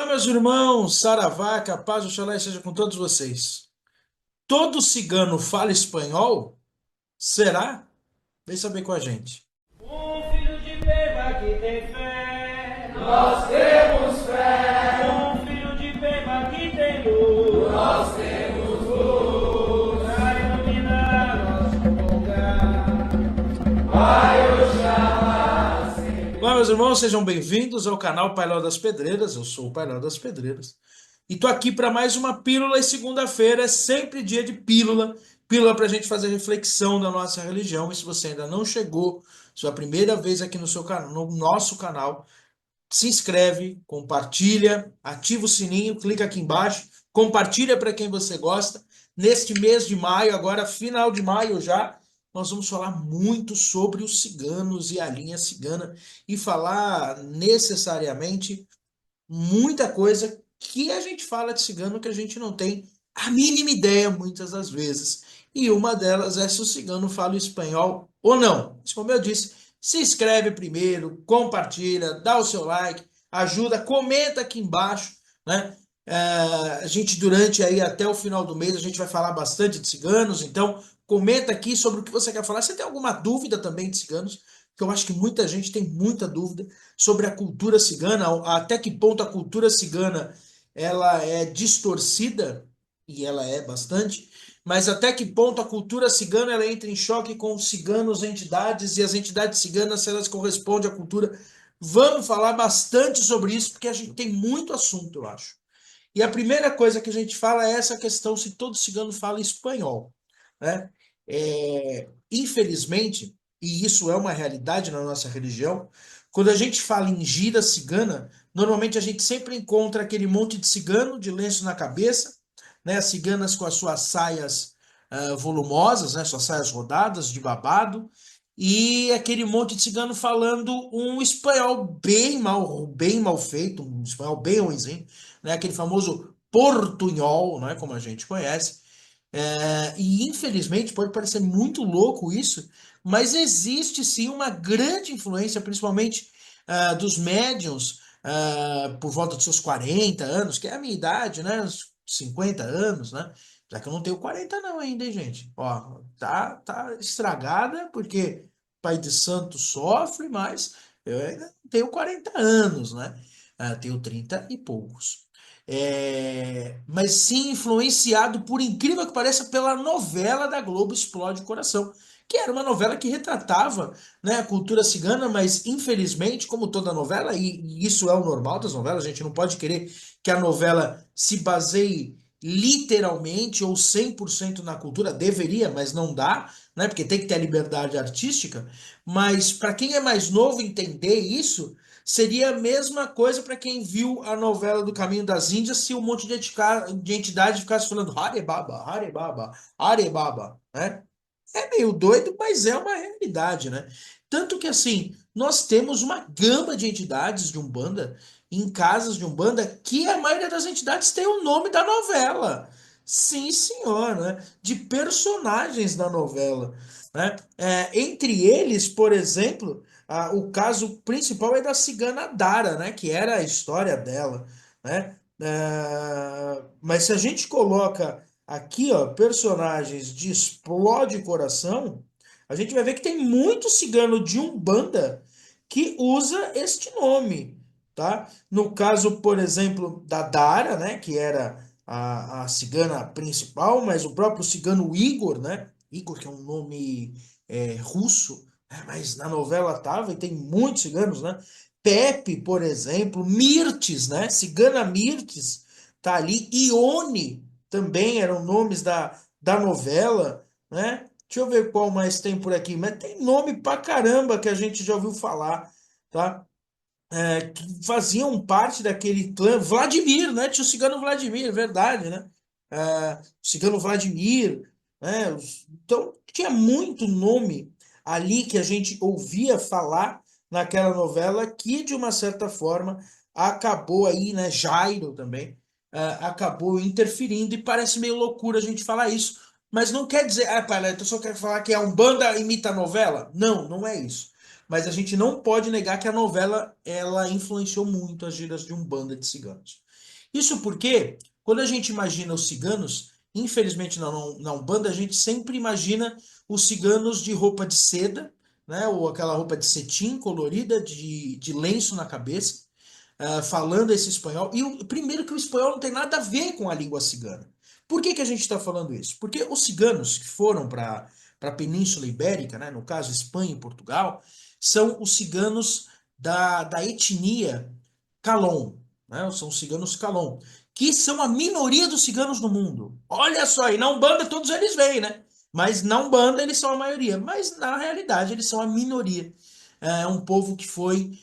Meus irmãos, Saravá, que a paz do Xalá seja com todos vocês. Todo cigano fala espanhol? Será? Vem saber com a gente. Filho de Beba que tem fé. Nós temos fé, Filho de Beba que tem luz. nós temos luz. Pra iluminar nosso lugar. Vai Oxalá, Olá, meus irmãos, sejam bem-vindos ao canal Pai Léo das Pedreiras. Eu sou o Pai Léo das Pedreiras. E tô aqui para mais uma pílula. E segunda-feira é sempre dia de pílula. Pílula para a gente fazer reflexão da nossa religião. E se você ainda não chegou, sua primeira vez aqui no seu canal, no nosso canal, se inscreve, compartilha, ativa o sininho, clica aqui embaixo, compartilha para quem você gosta. Neste mês de maio, agora final de maio já, nós vamos falar muito sobre os ciganos e a linha cigana e falar necessariamente muita coisa que a gente fala de cigano que a gente não tem a mínima ideia muitas das vezes. E uma delas é se o cigano fala espanhol ou não. Mas, como eu disse, se inscreve primeiro, compartilha, dá o seu like, ajuda, comenta aqui embaixo, né? A gente durante aí até o final do mês a gente vai falar bastante de ciganos, então comenta aqui sobre o que você quer falar. Você tem alguma dúvida também de ciganos? Que eu acho que muita gente tem muita dúvida sobre a cultura cigana, até que ponto a cultura cigana ela é distorcida, e ela é bastante, mas até que ponto a cultura cigana ela entra em choque com os ciganos, entidades, e as entidades ciganas, se elas correspondem à cultura. Vamos falar bastante sobre isso, porque a gente tem muito assunto, eu acho. E a primeira coisa que a gente fala é essa questão se todo cigano fala espanhol, né? Infelizmente, e isso é uma realidade na nossa religião, quando a gente fala em gira cigana, normalmente a gente sempre encontra aquele monte de cigano de lenço na cabeça, né? As ciganas com as suas saias volumosas, né? Suas saias rodadas de babado, e aquele monte de cigano falando um espanhol bem mal feito, um espanhol bem ruimzinho, né? Aquele famoso portunhol, né? Como a gente conhece. E infelizmente pode parecer muito louco isso, mas existe sim uma grande influência, principalmente dos médiums, por volta dos seus 40 anos, que é a minha idade, né? Uns 50 anos, né? Já que eu não tenho 40 não ainda, hein, gente? Ó, tá estragada, porque pai de santo sofre, mas eu ainda não tenho 40 anos, né? Tenho 30 e poucos. Mas sim influenciado, por incrível que pareça, pela novela da Globo Explode o Coração, que era uma novela que retratava, né, a cultura cigana, mas infelizmente, como toda novela, e isso é o normal das novelas, a gente não pode querer que a novela se baseie literalmente ou 100% na cultura, deveria, mas não dá, né, porque tem que ter a liberdade artística, mas para quem é mais novo entender isso, seria a mesma coisa para quem viu a novela do Caminho das Índias se um monte de entidade ficasse falando Hare Baba, Hare Baba, Hare Baba, né? É meio doido, mas é uma realidade, né? Tanto que assim, nós temos uma gama de entidades de Umbanda em casas de Umbanda que a maioria das entidades tem o nome da novela. Sim, senhor, né? De personagens da novela, né? Entre eles, por exemplo, o caso principal é da cigana Dara, né? Que era a história dela, né? Mas se a gente coloca aqui, ó, personagens de Explode Coração, a gente vai ver que tem muito cigano de Umbanda que usa este nome, tá? No caso, por exemplo, da Dara, né, que era a cigana principal, mas o próprio cigano Igor, né? Igor, que é um nome russo, mas na novela tava, e tem muitos ciganos, né? Pepe, por exemplo, Mirtes, né? Cigana Mirtes tá ali, Ione também eram nomes da novela, né? Deixa eu ver qual mais tem por aqui, mas tem nome pra caramba que a gente já ouviu falar, tá? Que faziam parte daquele clã. Vladimir, né? Tinha o cigano Vladimir, é verdade, né? O cigano Vladimir, né? Então, tinha muito nome ali que a gente ouvia falar naquela novela que, de uma certa forma, acabou aí, né? Jairo também, acabou interferindo e parece meio loucura a gente falar isso. Mas não quer dizer, pai, eu só quero falar que a Umbanda imita a novela? Não, não é isso. mas a gente não pode negar que a novela ela influenciou muito as gírias de Umbanda de ciganos. Isso porque, quando a gente imagina os ciganos, infelizmente na Umbanda, a gente sempre imagina os ciganos de roupa de seda, né, ou aquela roupa de cetim colorida, de lenço na cabeça, falando esse espanhol. E primeiro que o espanhol não tem nada a ver com a língua cigana. Por que que a gente está falando isso? Porque os ciganos que foram para a Península Ibérica, né, no caso Espanha e Portugal, são os ciganos da etnia Calon, né? São os ciganos Calon, que são a minoria dos ciganos no mundo. Olha só, e na Umbanda todos eles vêm, né? Mas na Umbanda eles são a maioria, mas na realidade eles são a minoria. É um povo que foi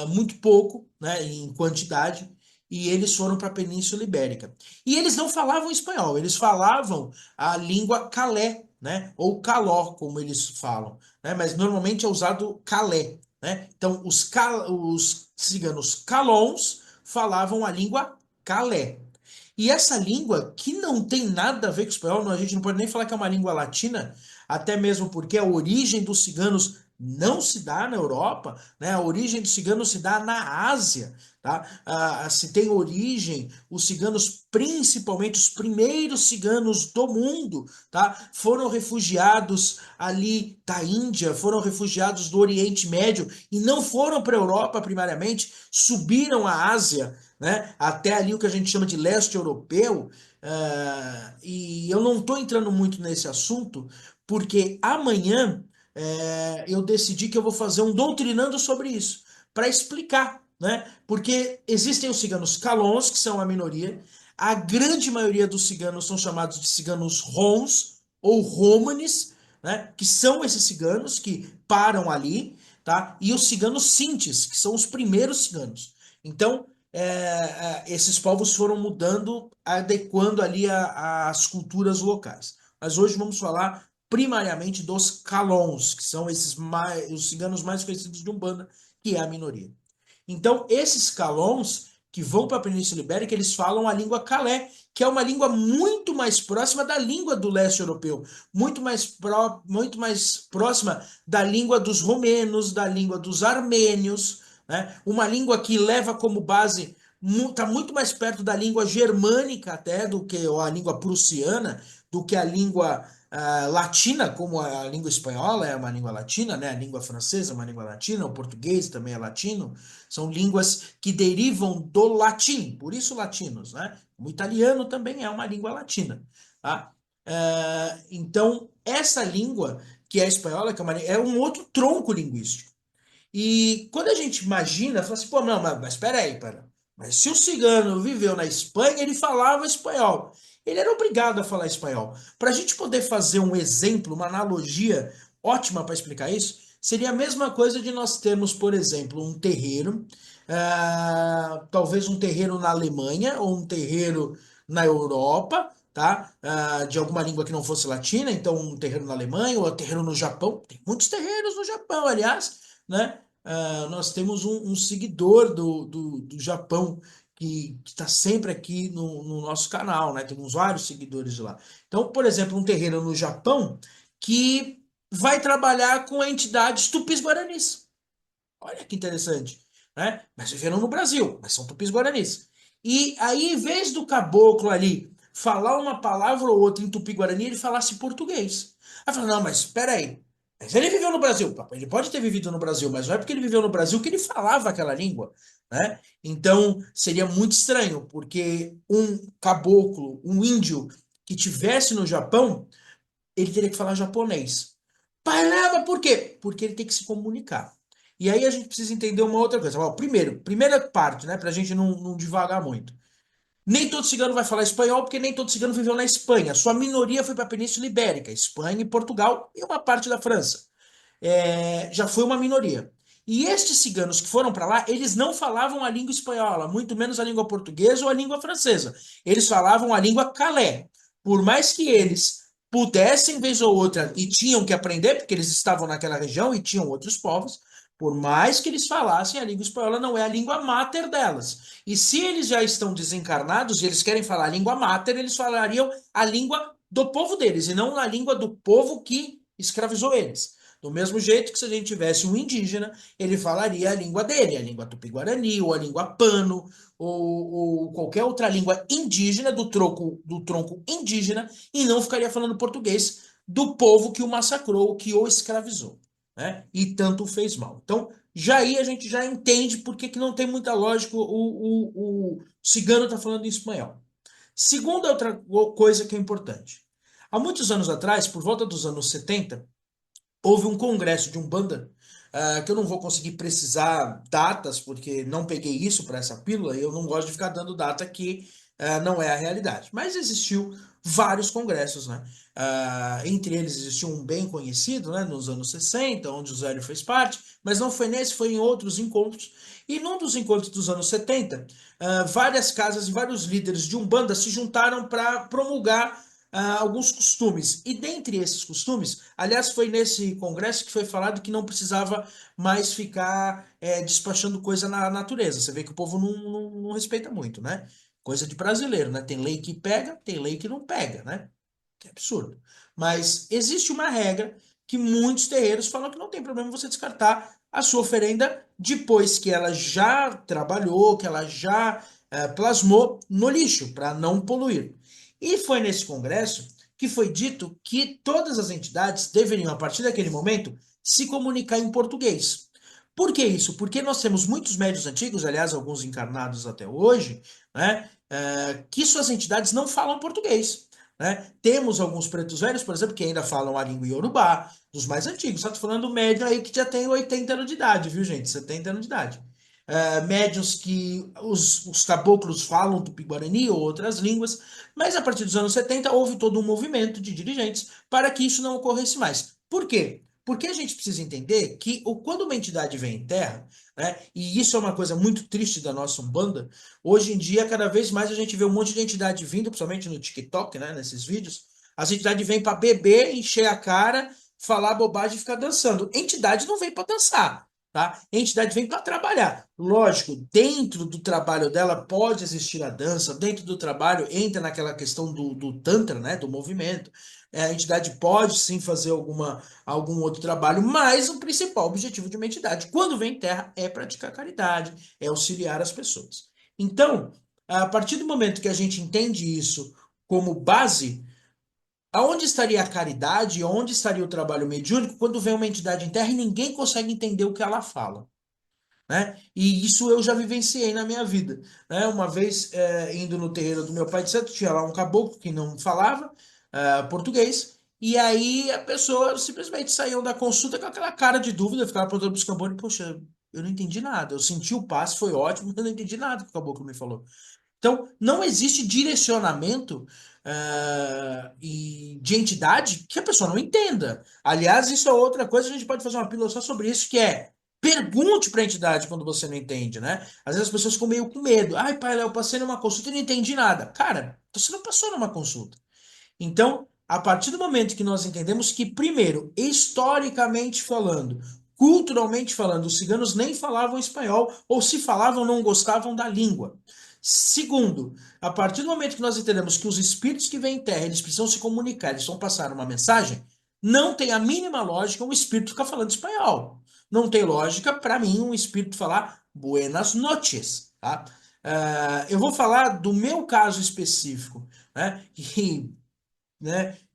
muito pouco, né, em quantidade, e eles foram para a Península Ibérica. E eles não falavam espanhol, eles falavam a língua calé, né, ou caló, como eles falam, né, mas normalmente é usado calé, né? Então, os ciganos calons falavam a língua calé. E essa língua, que não tem nada a ver com o espanhol, a gente não pode nem falar que é uma língua latina, até mesmo porque a origem dos ciganos não se dá na Europa, né? A origem dos ciganos se dá na Ásia, tá? Se tem origem, os ciganos, principalmente os primeiros ciganos do mundo, tá? Foram refugiados ali da Índia, foram refugiados do Oriente Médio e não foram para a Europa primariamente, subiram a Ásia, né? Até ali o que a gente chama de leste europeu. E eu não estou entrando muito nesse assunto, porque amanhã eu decidi que eu vou fazer um doutrinando sobre isso, para explicar, né? Porque existem os ciganos calons, que são a minoria, a grande maioria dos ciganos são chamados de ciganos rons ou romanes, né? Que são esses ciganos que param ali, tá? E os ciganos sintes, que são os primeiros ciganos. Então, esses povos foram mudando, adequando ali às culturas locais. Mas hoje vamos falar primariamente dos calons, que são os ciganos mais conhecidos de Umbanda, que é a minoria. Então, esses calons que vão para a Península Ibérica, eles falam a língua calé, que é uma língua muito mais próxima da língua do leste europeu, muito mais próxima da língua dos romenos, da língua dos armênios, né? Uma língua que leva como base, está muito mais perto da língua germânica até do que a língua prussiana, do que a língua latina, como a língua espanhola é uma língua latina, né? A língua francesa é uma língua latina, o português também é latino, são línguas que derivam do latim, por isso latinos, né? O italiano também é uma língua latina, tá? Então, essa língua, que é a espanhola, que é um outro tronco linguístico. E quando a gente imagina, fala assim, pô, não, mas espera aí, pera. Mas se o cigano viveu na Espanha, ele falava espanhol. Ele era obrigado a falar espanhol. Para a gente poder fazer um exemplo, uma analogia ótima para explicar isso, seria a mesma coisa de nós termos, por exemplo, um terreiro, talvez um terreiro na Alemanha ou um terreiro na Europa, tá? De alguma língua que não fosse latina, então um terreiro na Alemanha ou um terreiro no Japão. Tem muitos terreiros no Japão, aliás, né? Nós temos um seguidor do Japão que está sempre aqui no nosso canal, né? Temos vários seguidores de lá. Então, por exemplo, um terreiro no Japão que vai trabalhar com entidades tupis-guaranis. Olha que interessante, né? Mas viveram no Brasil, mas são tupis-guaranis. E aí, em vez do caboclo ali falar uma palavra ou outra em tupi-guarani, ele falasse português. Aí fala, não, mas espera aí. Mas ele viveu no Brasil. Ele pode ter vivido no Brasil, mas não é porque ele viveu no Brasil que ele falava aquela língua, né? Então, seria muito estranho, porque um caboclo, um índio que tivesse no Japão, ele teria que falar japonês. Parava por quê? Porque ele tem que se comunicar. E aí a gente precisa entender uma outra coisa. Ó, primeira parte, né, pra gente não divagar muito. Nem todo cigano vai falar espanhol, porque nem todo cigano viveu na Espanha. Sua minoria foi para a Península Ibérica, Espanha e Portugal e uma parte da França. Já foi uma minoria. E estes ciganos que foram para lá, eles não falavam a língua espanhola, muito menos a língua portuguesa ou a língua francesa. Eles falavam a língua calé. Por mais que eles pudessem, vez ou outra, e tinham que aprender, porque eles estavam naquela região e tinham outros povos, por mais que eles falassem, a língua espanhola não é a língua máter delas. E se eles já estão desencarnados e eles querem falar a língua máter, eles falariam a língua do povo deles, e não a língua do povo que escravizou eles. Do mesmo jeito que se a gente tivesse um indígena, ele falaria a língua dele, a língua tupi-guarani, ou a língua pano, ou qualquer outra língua indígena do tronco indígena, e não ficaria falando português do povo que o massacrou, que o escravizou, né? E tanto fez mal. Então, já aí a gente já entende por que não tem muita lógica o cigano está falando em espanhol. Segunda outra coisa que é importante. Há muitos anos atrás, por volta dos anos 70, houve um congresso de Umbanda, que eu não vou conseguir precisar datas, porque não peguei isso para essa pílula, e eu não gosto de ficar dando data que não é a realidade. Mas existiu vários congressos, né? Entre eles existiu um bem conhecido, né, nos anos 60, onde o Zélio fez parte, mas não foi nesse, foi em outros encontros. E num dos encontros dos anos 70, várias casas e vários líderes de Umbanda se juntaram para promulgar alguns costumes. E dentre esses costumes, aliás, foi nesse congresso que foi falado que não precisava mais ficar despachando coisa na natureza. Você vê que o povo não respeita muito, né? Coisa de brasileiro, né? Tem lei que pega, tem lei que não pega, né? Que é absurdo. Mas existe uma regra que muitos terreiros falam que não tem problema você descartar a sua oferenda depois que ela já trabalhou, que ela já plasmou no lixo, para não poluir. E foi nesse congresso que foi dito que todas as entidades deveriam, a partir daquele momento, se comunicar em português. Por que isso? Porque nós temos muitos médios antigos, aliás, alguns encarnados até hoje, né, que suas entidades não falam português. Né? Temos alguns pretos velhos, por exemplo, que ainda falam a língua iorubá, dos mais antigos. Só tô falando médio aí que já tem 80 anos de idade, viu, gente? 70 anos de idade. Médios que os caboclos falam tupi-guarani ou outras línguas, mas a partir dos anos 70 houve todo um movimento de dirigentes para que isso não ocorresse mais. Por quê? Porque a gente precisa entender que quando uma entidade vem em terra, né, e isso é uma coisa muito triste da nossa Umbanda, hoje em dia, cada vez mais a gente vê um monte de entidade vindo, principalmente no TikTok, né, nesses vídeos, as entidades vêm para beber, encher a cara, falar bobagem e ficar dançando. Entidade não vem para dançar. Tá? A entidade vem para trabalhar. Lógico, dentro do trabalho dela pode existir a dança, dentro do trabalho entra naquela questão do Tantra, né, do movimento. A entidade pode sim fazer algum outro trabalho, mas o principal objetivo de uma entidade, quando vem em terra, é praticar caridade, é auxiliar as pessoas. Então, a partir do momento que a gente entende isso como base, aonde estaria a caridade, onde estaria o trabalho mediúnico quando vem uma entidade em terra e ninguém consegue entender o que ela fala? Né? E isso eu já vivenciei na minha vida, né? Uma vez indo no terreiro do meu pai de santo, tinha lá um caboclo que não falava português, e aí a pessoa simplesmente saiu da consulta com aquela cara de dúvida, ficava perguntando para os caboclos, poxa, eu não entendi nada, eu senti o passe, foi ótimo, mas eu não entendi nada que o caboclo me falou. Então, não existe direcionamento de entidade que a pessoa não entenda. Aliás, isso é outra coisa, a gente pode fazer uma pílula só sobre isso, que é pergunte para a entidade quando você não entende, né? Às vezes as pessoas ficam meio com medo. Ai, pai, Léo, eu passei numa consulta e não entendi nada. Cara, você não passou numa consulta. Então, a partir do momento que nós entendemos que, primeiro, historicamente falando, culturalmente falando, os ciganos nem falavam espanhol, ou se falavam, não gostavam da língua. Segundo, a partir do momento que nós entendemos que os espíritos que vêm em terra, eles precisam se comunicar, eles vão passar uma mensagem, não tem a mínima lógica um espírito ficar falando espanhol. Não tem lógica, para mim, um espírito falar buenas noches, tá? Eu vou falar do meu caso específico, né? E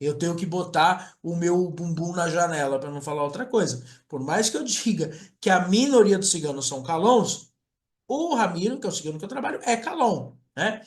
eu tenho que botar o meu bumbum na janela para não falar outra coisa. Por mais que eu diga que a minoria dos ciganos são calões, o Ramiro, que é o cigano que eu trabalho, é calão, né?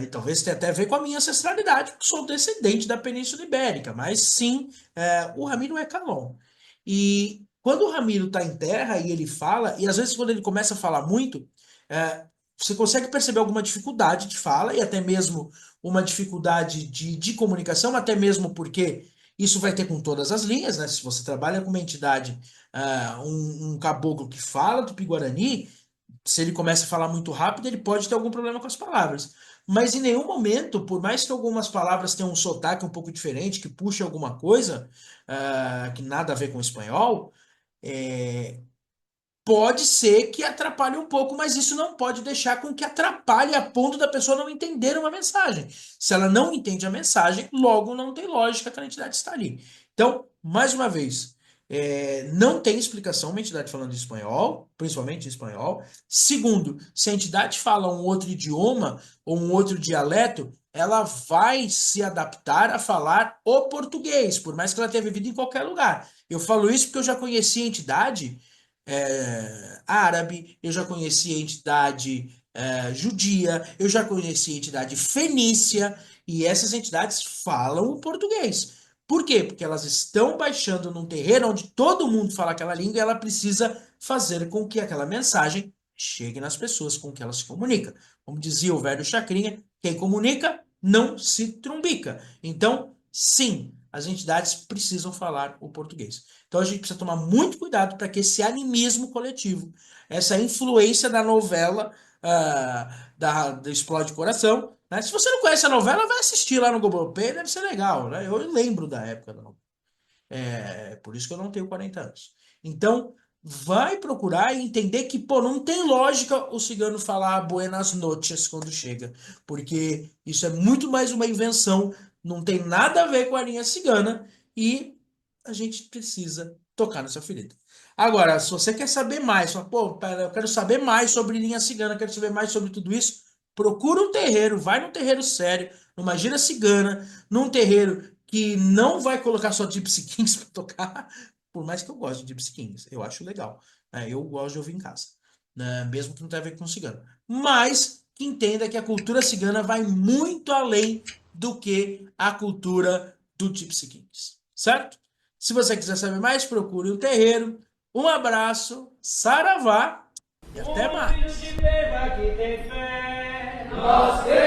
E talvez tenha até a ver com a minha ancestralidade, porque sou descendente da Península Ibérica, mas sim, o Ramiro é calão. E quando o Ramiro está em terra e ele fala, e às vezes quando ele começa a falar muito, é, você consegue perceber alguma dificuldade de fala e até mesmo uma dificuldade de comunicação, até mesmo porque isso vai ter com todas as linhas, né? Se você trabalha com uma entidade, um caboclo que fala do Tupi-Guarani, se ele começa a falar muito rápido, ele pode ter algum problema com as palavras. Mas em nenhum momento, por mais que algumas palavras tenham um sotaque um pouco diferente, que puxe alguma coisa que nada a ver com o espanhol, é, pode ser que atrapalhe um pouco, mas isso não pode deixar com que atrapalhe a ponto da pessoa não entender uma mensagem. Se ela não entende a mensagem, logo não tem lógica que a entidade está ali. Então, mais uma vez, Não tem explicação uma entidade falando espanhol, principalmente espanhol. Segundo, se a entidade fala um outro idioma ou um outro dialeto, ela vai se adaptar a falar o português, por mais que ela tenha vivido em qualquer lugar. Eu falo isso porque eu já conheci a entidade árabe, eu já conheci a entidade judia, eu já conheci a entidade fenícia, e essas entidades falam o português. Por quê? Porque elas estão baixando num terreno onde todo mundo fala aquela língua e ela precisa fazer com que aquela mensagem chegue nas pessoas com que ela se comunica. Como dizia o velho Chacrinha, quem comunica não se trumbica. Então, sim, as entidades precisam falar o português. Então a gente precisa tomar muito cuidado para que esse animismo coletivo, essa influência da novela da Explode Coração, né? Se você não conhece a novela, vai assistir lá no Globoplay, deve ser legal, né? Eu lembro da época da novela. Por isso que eu não tenho 40 anos. Então, vai procurar e entender que, pô, não tem lógica o cigano falar buenas noches quando chega, porque isso é muito mais uma invenção, não tem nada a ver com a linha cigana e a gente precisa tocar nessa ferida. Agora, se você quer saber mais, fala, pô, pera, eu quero saber mais sobre linha cigana, quero saber mais sobre tudo isso, procura um terreiro, vai num terreiro sério, numa gira cigana, num terreiro que não vai colocar só Gypsy Kings para tocar, por mais que eu goste de Gypsy Kings, eu acho legal, né? Eu gosto de ouvir em casa, né? Mesmo que não tenha a ver com cigano. Mas que entenda que a cultura cigana vai muito além do que a cultura do Gypsy Kings, certo? Se você quiser saber mais, procure um terreiro. Um abraço, saravá e até Um filho mais. de beba que tem fé. Nós temos